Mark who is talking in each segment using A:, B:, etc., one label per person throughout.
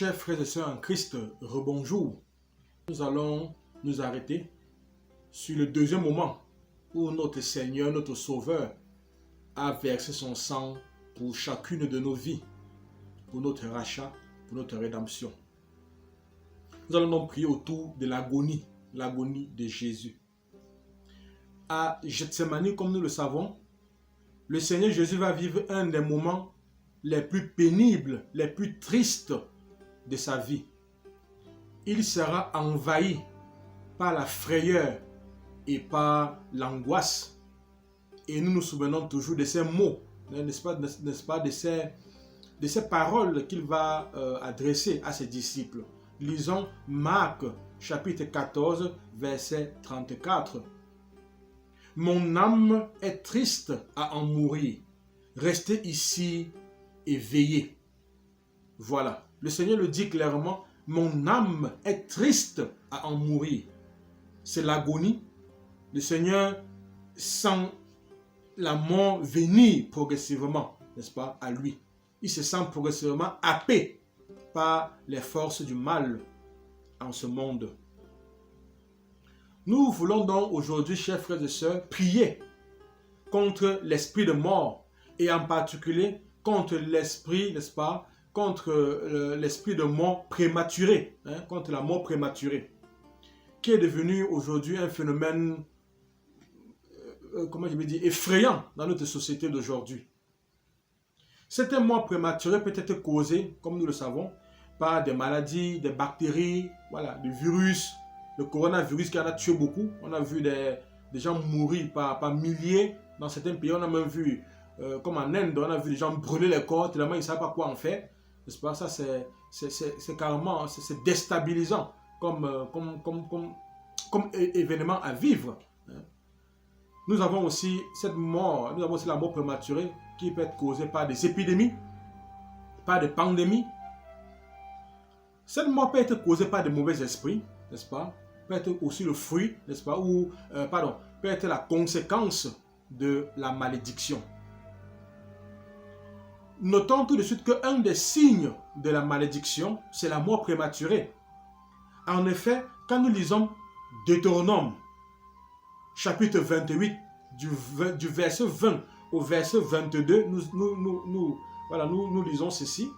A: Chers frères et sœurs en Christ, rebonjour. Nous allons nous arrêter sur le deuxième moment où notre Seigneur, notre Sauveur, a versé son sang pour chacune de nos vies, pour notre rachat, pour notre rédemption. Nous allons donc prier autour de l'agonie de Jésus. À Gethsémani, comme nous le savons, le Seigneur Jésus va vivre un des moments les plus pénibles, les plus tristes de sa vie. Il sera envahi par la frayeur et par l'angoisse. Et nous nous souvenons toujours de ces mots, n'est-ce pas, de ces paroles qu'il va adresser à ses disciples. Lisons Marc chapitre 14, verset 34. « Mon âme est triste à en mourir. Restez ici et veillez. » Voilà. Le Seigneur le dit clairement, « Mon âme est triste à en mourir. » C'est l'agonie. Le Seigneur sent la mort venir progressivement, n'est-ce pas, à lui. Il se sent progressivement happé par les forces du mal en ce monde. Nous voulons donc aujourd'hui, chers frères et sœurs, prier contre l'esprit de mort et en particulier contre l'esprit, n'est-ce pas, contre l'esprit de mort prématurée, contre la mort prématurée, qui est devenu aujourd'hui un phénomène, effrayant dans notre société d'aujourd'hui. Cette mort prématurée peut être causée, comme nous le savons, par des maladies, des bactéries, voilà, des virus, le coronavirus qui en a tué beaucoup. On a vu des gens mourir par milliers dans certains pays. On a même vu, comme en Inde, on a vu des gens brûler les corps tellement ils ne savent pas quoi en faire. N'est-ce pas? Ça, c'est carrément, c'est déstabilisant comme événement à vivre. Nous avons aussi cette mort, nous avons aussi la mort prématurée qui peut être causée par des épidémies, par des pandémies. Cette mort peut être causée par de mauvais esprits, n'est-ce pas? Peut être aussi le fruit, n'est-ce pas? Peut être la conséquence de la malédiction. Notons tout de suite qu'un des signes de la malédiction, c'est la mort prématurée. En effet, quand nous lisons Deutéronome, chapitre 28, du verset 20 au verset 22, nous lisons ceci.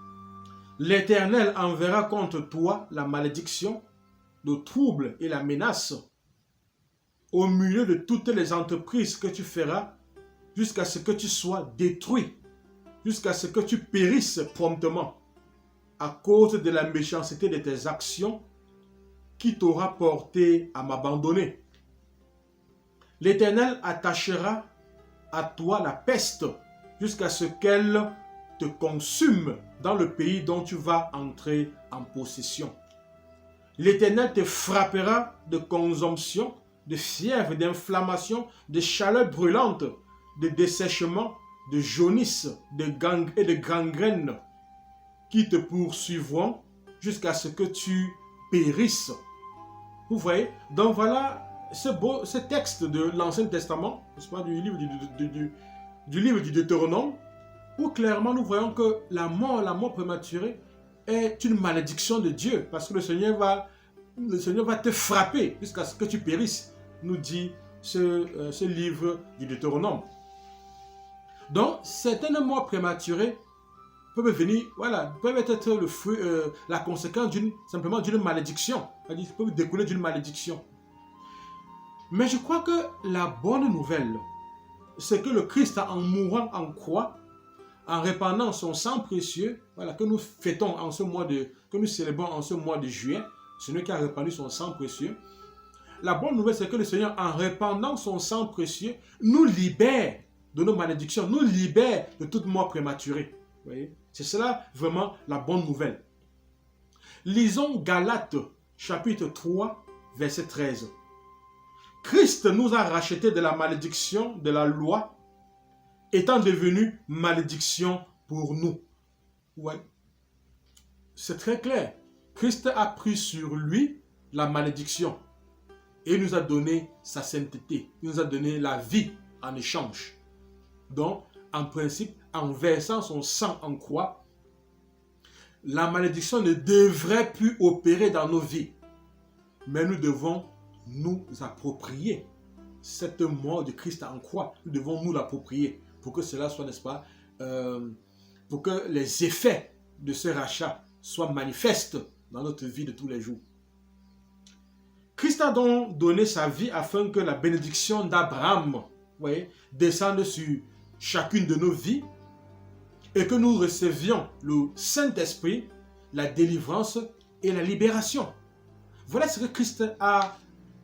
A: « L'Éternel enverra contre toi la malédiction, le trouble et la menace au milieu de toutes les entreprises que tu feras jusqu'à ce que tu sois détruit, jusqu'à ce que tu périsses promptement à cause de la méchanceté de tes actions qui t'aura porté à m'abandonner. L'Éternel attachera à toi la peste jusqu'à ce qu'elle te consume dans le pays dont tu vas entrer en possession. L'Éternel te frappera de consomption, de fièvre, d'inflammation, de chaleur brûlante, de dessèchement, de jaunisse et de gangrène qui te poursuivront jusqu'à ce que tu périsses. » Vous voyez? Donc voilà ce texte de l'Ancien Testament, n'est-ce pas, du livre du Deutéronome, où clairement nous voyons que la mort prématurée est une malédiction de Dieu, parce que le Seigneur va te frapper jusqu'à ce que tu périsses, nous dit ce livre du Deutéronome. Donc, certaines morts prématurées peuvent venir, peuvent être le fruit, la conséquence simplement d'une malédiction, c'est-à-dire peuvent découler d'une malédiction. Mais je crois que la bonne nouvelle, c'est que le Christ, en mourant en croix, en répandant son sang précieux, que nous fêtons que nous célébrons en ce mois de juillet, celui qui a répandu son sang précieux. La bonne nouvelle, c'est que le Seigneur, en répandant son sang précieux, nous libère de nos malédictions, nous libère de toute mort prématurée. Vous voyez? C'est cela vraiment la bonne nouvelle. Lisons Galates, chapitre 3, verset 13. Christ nous a rachetés de la malédiction de la loi, étant devenu malédiction pour nous. Ouais. C'est très clair. Christ a pris sur lui la malédiction et nous a donné sa sainteté. Il nous a donné la vie en échange. Donc, en principe, en versant son sang en croix, la malédiction ne devrait plus opérer dans nos vies. Mais nous devons nous approprier cette mort de Christ en croix. Nous devons nous l'approprier pour que cela soit, n'est-ce pas, pour que les effets de ce rachat soient manifestes dans notre vie de tous les jours. Christ a donc donné sa vie afin que la bénédiction d'Abraham, descende sur chacune de nos vies et que nous recevions le Saint-Esprit, la délivrance et la libération. Voilà ce que Christ a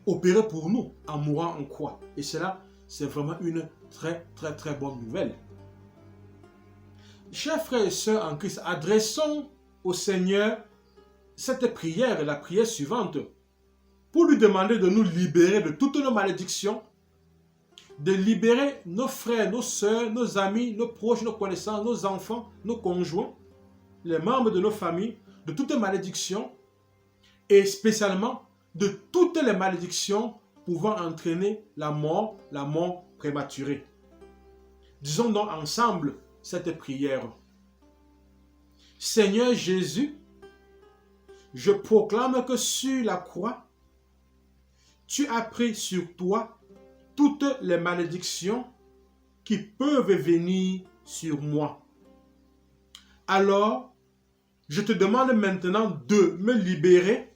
A: opéré pour nous en mourant en croix. Et cela, c'est vraiment une très, très, très bonne nouvelle. Chers frères et sœurs en Christ, adressons au Seigneur cette prière, la prière suivante, pour lui demander de nous libérer de toutes nos malédictions, de libérer nos frères, nos sœurs, nos amis, nos proches, nos connaissances, nos enfants, nos conjoints, les membres de nos familles, de toutes malédictions, et spécialement de toutes les malédictions pouvant entraîner la mort prématurée. Disons donc ensemble cette prière. Seigneur Jésus, je proclame que sur la croix, tu as pris sur toi toutes les malédictions qui peuvent venir sur moi. Alors, je te demande maintenant de me libérer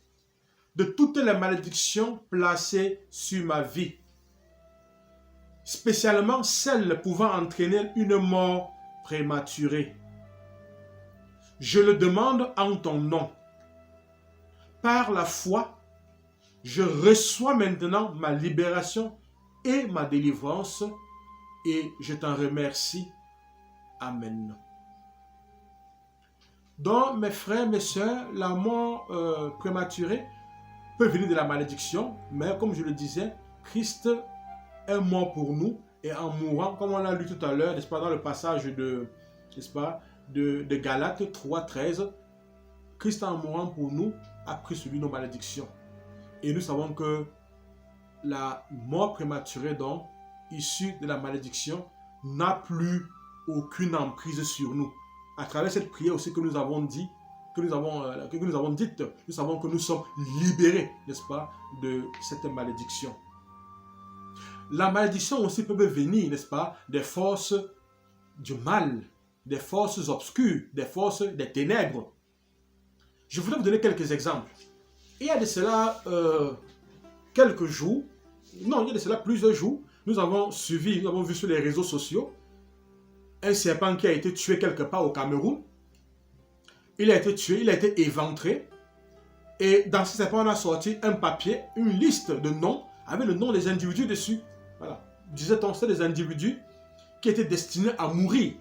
A: de toutes les malédictions placées sur ma vie, spécialement celles pouvant entraîner une mort prématurée. Je le demande en ton nom. Par la foi, je reçois maintenant ma libération et ma délivrance et je t'en remercie. Amen. Donc, mes frères, mes sœurs, la mort prématurée peut venir de la malédiction, mais comme je le disais, Christ est mort pour nous et en mourant, comme on l'a lu tout à l'heure, n'est-ce pas, dans le passage de Galates 3:13, Christ en mourant pour nous a pris sur lui nos malédictions. Et nous savons que la mort prématurée, donc, issue de la malédiction, n'a plus aucune emprise sur nous. À travers cette prière aussi que nous avons dit, nous savons que nous sommes libérés, n'est-ce pas, de cette malédiction. La malédiction aussi peut venir, n'est-ce pas, des forces du mal, des forces obscures, des forces des ténèbres. Je voudrais vous donner quelques exemples. Il y a de cela quelques jours, non, il y a de cela plusieurs jours, nous avons vu sur les réseaux sociaux un serpent qui a été tué quelque part au Cameroun. Il a été tué, il a été éventré. Et dans ce serpent, on a sorti un papier, une liste de noms, avec le nom des individus dessus. Voilà. Disait-on, c'est des individus qui étaient destinés à mourir.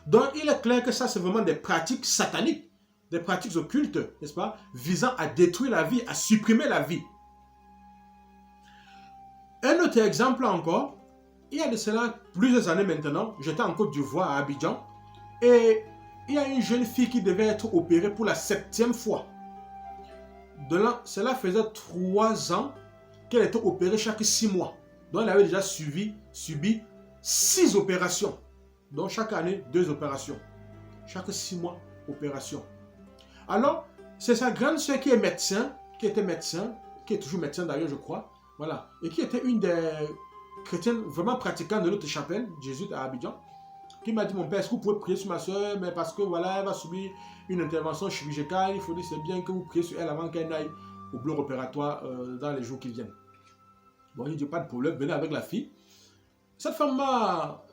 A: Donc, il est clair que ça, c'est vraiment des pratiques sataniques, des pratiques occultes, n'est-ce pas, visant à détruire la vie, à supprimer la vie. Un autre exemple encore, il y a de cela plusieurs années maintenant, j'étais en Côte d'Ivoire, à Abidjan, et il y a une jeune fille qui devait être opérée pour la 7e fois. Cela faisait 3 ans qu'elle était opérée chaque 6 mois. Donc elle avait déjà subi 6 opérations. Donc chaque année, 2 opérations. Chaque 6 mois, opération. Alors, c'est sa grande soeur qui est médecin, qui est toujours médecin d'ailleurs, je crois, voilà, et qui était une des chrétiennes vraiment pratiquantes de notre chapelle, Jésus à Abidjan, qui m'a dit, mon père, est-ce que vous pouvez prier sur ma soeur, mais parce que voilà, elle va subir une intervention chirurgicale, il faut dire c'est bien que vous priez sur elle avant qu'elle n'aille au bloc opératoire dans les jours qui viennent. Bon, il dit pas de problème, venez avec la fille. Cette femme m'a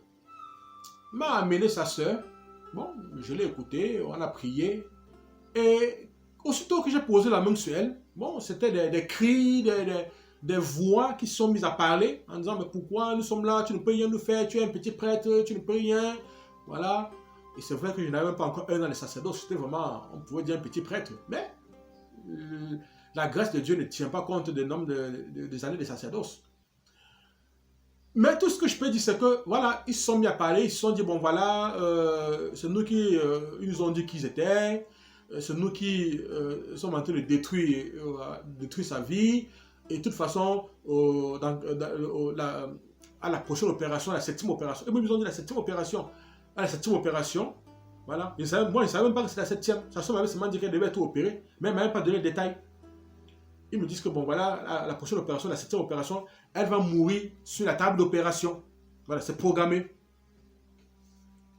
A: amené sa soeur. Bon, je l'ai écoutée, on a prié. Et aussitôt que j'ai posé la main sur elle, bon, c'était des cris, des voix qui sont mises à parler en disant, mais pourquoi nous sommes là, tu ne peux rien nous faire, tu es un petit prêtre, tu ne peux rien. Voilà. Et c'est vrai que je n'avais même pas encore 1 an de sacerdoce, c'était vraiment, on pouvait dire un petit prêtre. Mais la grâce de Dieu ne tient pas compte des nombres des années de sacerdoce. Mais tout ce que je peux dire, c'est que, voilà, ils se sont mis à parler, ils se sont dit, bon voilà, c'est nous qui, ils nous ont dit qui ils étaient, c'est nous qui sommes en train de détruire sa vie, et de toute façon, à la prochaine opération, la 7e opération, et même ils ont dit la 7e opération, à la 7e opération, Voilà. Moi, je ne savais même pas que c'était la 7e. Ça se m'avait seulement dit qu'elle devait être opérée, mais elle ne m'a même pas donné de détails. Ils me disent que bon, voilà, la prochaine opération, la 7e opération, elle va mourir sur la table d'opération. Voilà, c'est programmé.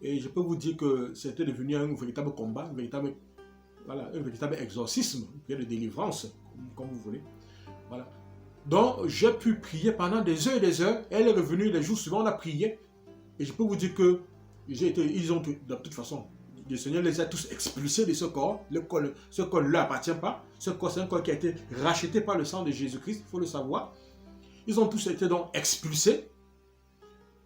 A: Et je peux vous dire que c'était devenu un véritable combat, un véritable exorcisme, une prière de délivrance, comme vous voulez. Voilà. Donc, j'ai pu prier pendant des heures et des heures. Elle est revenue les jours suivants, on a prié. Et je peux vous dire que ils ont, de toute façon, le Seigneur les a tous expulsés de ce corps. Ce corps ne leur appartient pas. Ce corps, c'est un corps qui a été racheté par le sang de Jésus-Christ, il faut le savoir. Ils ont tous été donc expulsés.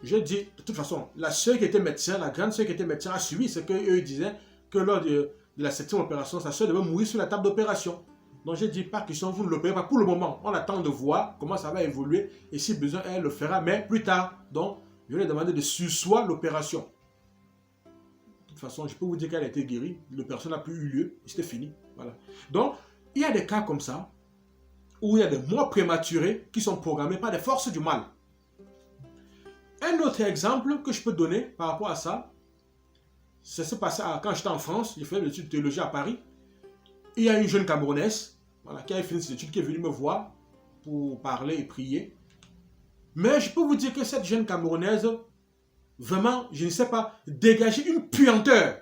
A: Je dis, de toute façon, la sœur qui était médecin, la grande sœur qui était médecin a suivi ce qu'eux disaient, que lors de la 7e opération, sa sœur devait mourir sur la table d'opération. Donc je dis, pas question, vous ne l'opérez pas pour le moment. On attend de voir comment ça va évoluer et si besoin, elle le fera, mais plus tard. Donc, je lui ai demandé de surseoir l'opération. De toute façon, je peux vous dire qu'elle a été guérie. L'opération n'a plus eu lieu. C'était fini. Voilà. Donc, il y a des cas comme ça où il y a des morts prématurées qui sont programmées par des forces du mal. Un autre exemple que je peux donner par rapport à ça, ça s'est passé quand j'étais en France. J'ai fait l'étude de théologie à Paris. Il y a une jeune Camerounaise qui a fini ses études, qui est venue me voir pour parler et prier. Mais je peux vous dire que cette jeune Camerounaise, vraiment, je ne sais pas, dégager une puanteur.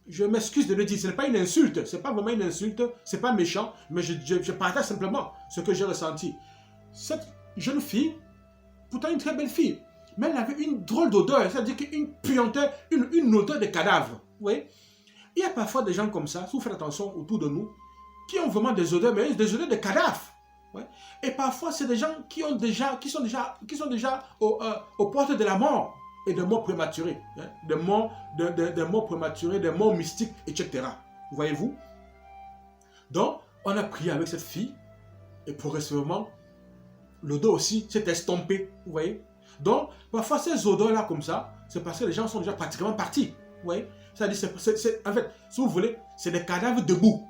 A: Je m'excuse de le dire, ce n'est pas une insulte, ce n'est pas vraiment une insulte, ce n'est pas méchant, mais je partage simplement ce que j'ai ressenti. Cette jeune fille, pourtant une très belle fille, mais elle avait une drôle d'odeur, c'est-à-dire qu'une puanteur, une odeur de cadavre. Vous voyez? Il y a parfois des gens comme ça, si vous faites attention autour de nous, qui ont vraiment des odeurs, mais des odeurs de cadavres. Ouais. Et parfois, c'est des gens qui sont déjà aux portes de la mort et de morts prématurées. Hein, des morts prématurées, des morts mystiques, etc. Voyez-vous? Donc, on a prié avec cette fille et progressivement, l'odeur aussi s'est estompée. Vous voyez? Donc, parfois, ces odeurs-là comme ça, c'est parce que les gens sont déjà pratiquement partis. Vous voyez? C'est-à-dire, en fait, si vous voulez, c'est des cadavres debout.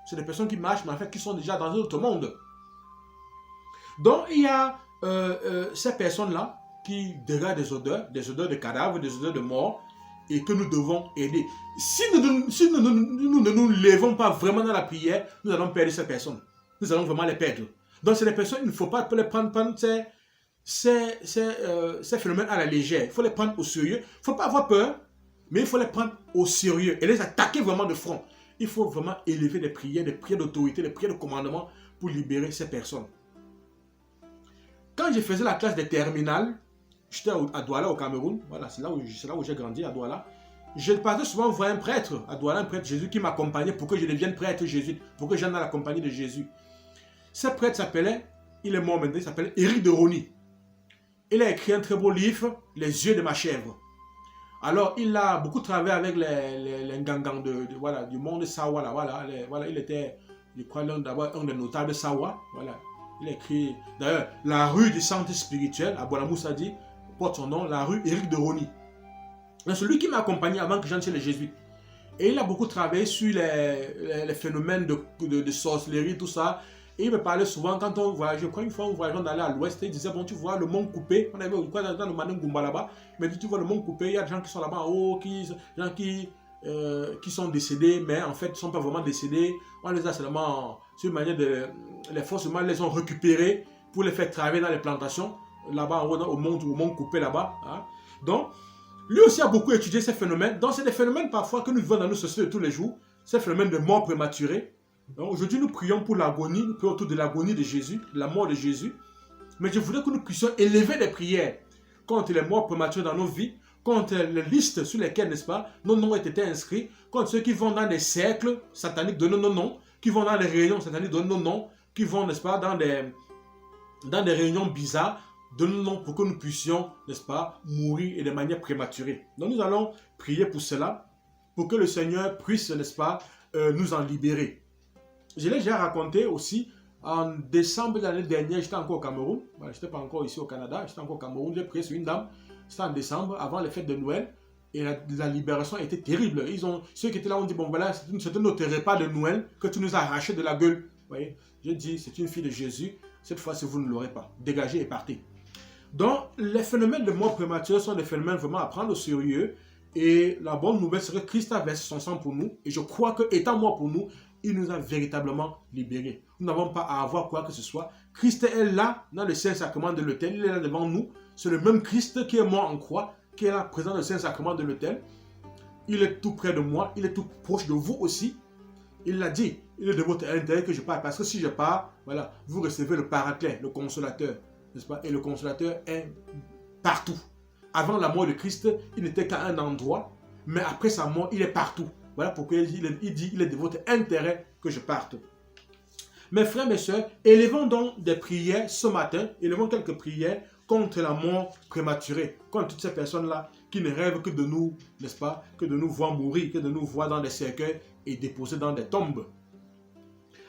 A: C'est des personnes qui marchent, mais en fait, qui sont déjà dans un autre monde. Donc, il y a ces personnes-là qui dégagent des odeurs de cadavres, des odeurs de mort, et que nous devons aider. Si nous ne nous levons pas vraiment dans la prière, nous allons perdre ces personnes. Nous allons vraiment les perdre. Donc, c'est des personnes, il ne faut pas les prendre ces phénomènes à la légère. Il faut les prendre au sérieux. Il ne faut pas avoir peur, mais il faut les prendre au sérieux et les attaquer vraiment de front. Il faut vraiment élever des prières d'autorité, des prières de commandement pour libérer ces personnes. Quand je faisais la classe des terminales, j'étais à Douala au Cameroun, voilà, c'est là où j'ai grandi, à Douala. Je partais souvent voir un prêtre à Douala, un prêtre Jésus qui m'accompagnait pour que je devienne prêtre Jésus, pour que j'aille dans la compagnie de Jésus. Ce prêtre s'appelait, il est mort maintenant, il s'appelle Éric de Rony. Il a écrit un très beau livre, Les yeux de ma chèvre. Alors, il a beaucoup travaillé avec les Ngangans du monde Sawa. Voilà, il était, je crois, d'abord un des notables de Sawa. Voilà. Il a écrit, d'ailleurs, la rue du centre spirituel, à Bolamoussadi, porte son nom, la rue Éric de Rony. C'est celui qui m'a accompagné avant que j'entre chez les Jésuites. Et il a beaucoup travaillé sur les phénomènes de sorcellerie, tout ça. Et il me parlait souvent, quand on voyageait, je crois une fois on voyageait d'aller à l'ouest, il disait, bon, tu vois le mont coupé, on avait dans le Manengumba là-bas, il m'a dit, tu vois le mont coupé, il y a des gens qui sont là-bas en haut, qui sont décédés, mais en fait, ils ne sont pas vraiment décédés. On les a seulement, sur une manière de... Les forces humaines les ont récupérés pour les faire travailler dans les plantations, là-bas en haut, au mont coupé là-bas. Hein. Donc, lui aussi a beaucoup étudié ces phénomènes. Donc, c'est des phénomènes parfois que nous vivons dans nos sociétés tous les jours, ces phénomènes de mort prématurée. Aujourd'hui, nous prions pour l'agonie, nous prions autour de l'agonie de Jésus, de la mort de Jésus. Mais je voudrais que nous puissions élever des prières contre les morts prématurées dans nos vies, contre les listes sur lesquelles, n'est-ce pas, nos noms ont été inscrits, contre ceux qui vont dans des cercles sataniques de nos noms, qui vont dans des réunions sataniques de nos noms, qui vont, n'est-ce pas, dans des réunions bizarres de nos noms pour que nous puissions, n'est-ce pas, mourir et de manière prématurée. Donc nous allons prier pour cela, pour que le Seigneur puisse, n'est-ce pas, nous en libérer. Je l'ai déjà raconté aussi, en décembre de l'année dernière, j'étais encore au Cameroun. Voilà, je n'étais pas encore ici au Canada, j'étais encore au Cameroun. J'ai prié sur une dame, c'était en décembre, avant les fêtes de Noël. Et la libération était terrible. Ceux qui étaient là ont dit, bon voilà, c'était notre repas de Noël que tu nous as arraché de la gueule. Vous voyez, j'ai dit, c'est une fille de Jésus, cette fois-ci vous ne l'aurez pas. Dégagez et partez. Donc, les phénomènes de mort prématurée sont des phénomènes vraiment à prendre au sérieux. Et la bonne nouvelle, c'est que Christ a versé son sang pour nous. Et je crois que, étant mort pour nous, il nous a véritablement libérés. Nous n'avons pas à avoir quoi que ce soit. Christ est là, dans le Saint-Sacrement de l'autel. Il est là devant nous. C'est le même Christ qui est mort en croix, qui est là présent dans le Saint-Sacrement de l'autel. Il est tout près de moi. Il est tout proche de vous aussi. Il l'a dit. Il est de votre intérêt que je parle. Parce que si je pars, voilà, vous recevez le Paraclet, le Consolateur. N'est-ce pas? Et le Consolateur est partout. Avant la mort de Christ, il n'était qu'à un endroit. Mais après sa mort, il est partout. Voilà pourquoi il dit, il est de votre intérêt que je parte. Mes frères, mes soeurs, élevons donc des prières ce matin, élevons quelques prières contre la mort prématurée, contre toutes ces personnes-là qui ne rêvent que de nous, n'est-ce pas, que de nous voir mourir, que de nous voir dans des cercueils et déposés dans des tombes.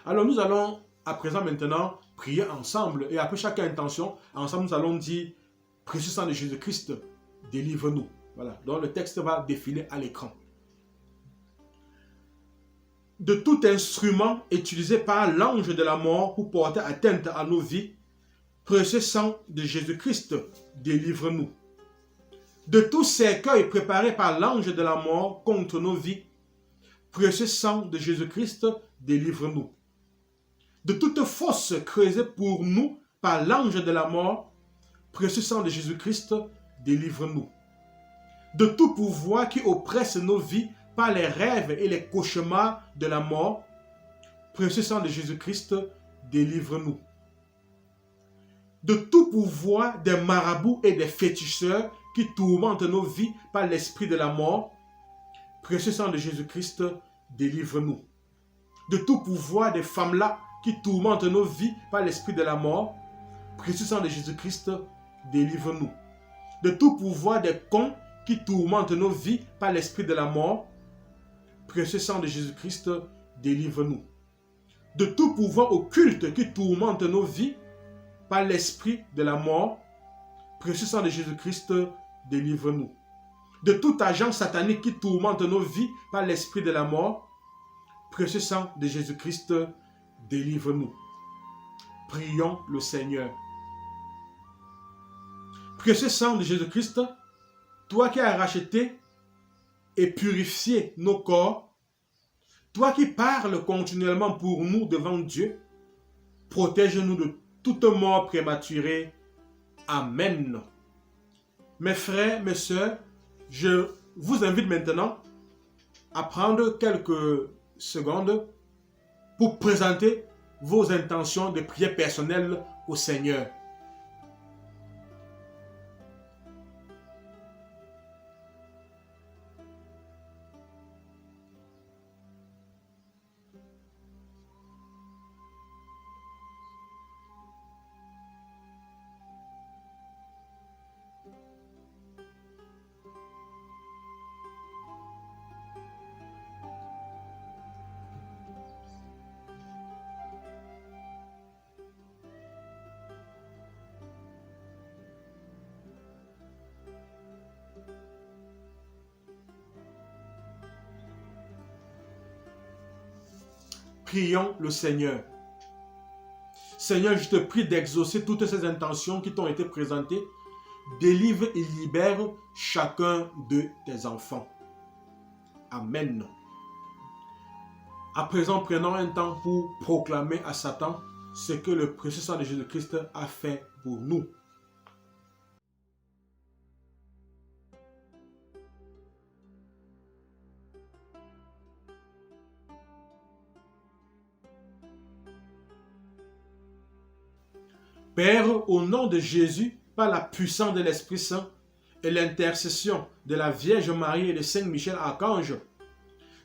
A: Alors nous allons à présent maintenant prier ensemble et après chaque intention, ensemble nous allons dire, précieux sang de Jésus-Christ, délivre-nous. Voilà, donc le texte va défiler à l'écran. De tout instrument utilisé par l'ange de la mort pour porter atteinte à nos vies, précieux sang de Jésus-Christ, délivre-nous. De tout cercueil préparé par l'ange de la mort contre nos vies, précieux sang de Jésus-Christ, délivre-nous. De toute fosse creusée pour nous par l'ange de la mort, précieux sang de Jésus-Christ, délivre-nous. De tout pouvoir qui oppresse nos vies par les rêves et les cauchemars de la mort, précieux sang de Jésus-Christ, délivre-nous. De tout pouvoir des marabouts et des féticheurs qui tourmentent nos vies par l'esprit de la mort, précieux sang de Jésus-Christ, délivre-nous. De tout pouvoir des femmes-là qui tourmentent nos vies par l'esprit de la mort, précieux sang de Jésus-Christ, délivre-nous. De tout pouvoir des cons qui tourmentent nos vies par l'esprit de la mort, précieux sang de Jésus-Christ, délivre-nous. De tout pouvoir occulte qui tourmente nos vies par l'esprit de la mort, précieux sang de Jésus-Christ, délivre-nous. De tout agent satanique qui tourmente nos vies par l'esprit de la mort, précieux sang de Jésus-Christ, délivre-nous. Prions le Seigneur. Précieux sang de Jésus-Christ, toi qui as racheté et purifié nos corps, toi qui parles continuellement pour nous devant Dieu, protège-nous de toute mort prématurée. Amen. Mes frères, mes sœurs, je vous invite maintenant à prendre quelques secondes pour présenter vos intentions de prière personnelle au Seigneur. Prions le Seigneur. Seigneur, je te prie d'exaucer toutes ces intentions qui t'ont été présentées. Délivre et libère chacun de tes enfants. Amen. À présent, prenons un temps pour proclamer à Satan ce que le précieux sang de Jésus-Christ a fait pour nous. Père, au nom de Jésus, par la puissance de l'Esprit Saint et l'intercession de la Vierge Marie et de Saint Michel Archange,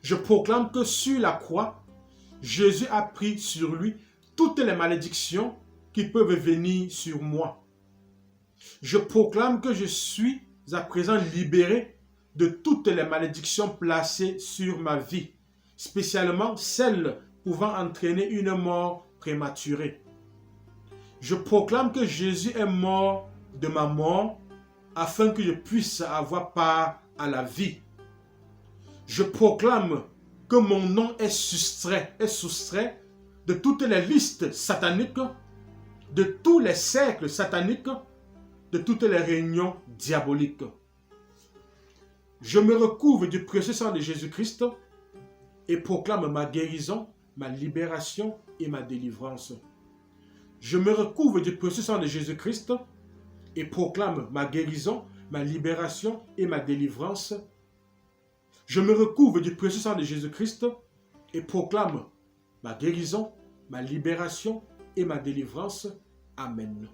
A: je proclame que sur la croix, Jésus a pris sur lui toutes les malédictions qui peuvent venir sur moi. Je proclame que je suis à présent libéré de toutes les malédictions placées sur ma vie, spécialement celles pouvant entraîner une mort prématurée. Je proclame que Jésus est mort de ma mort afin que je puisse avoir part à la vie. Je proclame que mon nom est soustrait de toutes les listes sataniques, de tous les cercles sataniques, de toutes les réunions diaboliques. Je me recouvre du précieux sang de Jésus-Christ et proclame ma guérison, ma libération et ma délivrance. Je me recouvre du précieux sang de Jésus-Christ et proclame ma guérison, ma libération et ma délivrance. Je me recouvre du précieux sang de Jésus-Christ et proclame ma guérison, ma libération et ma délivrance. Amen.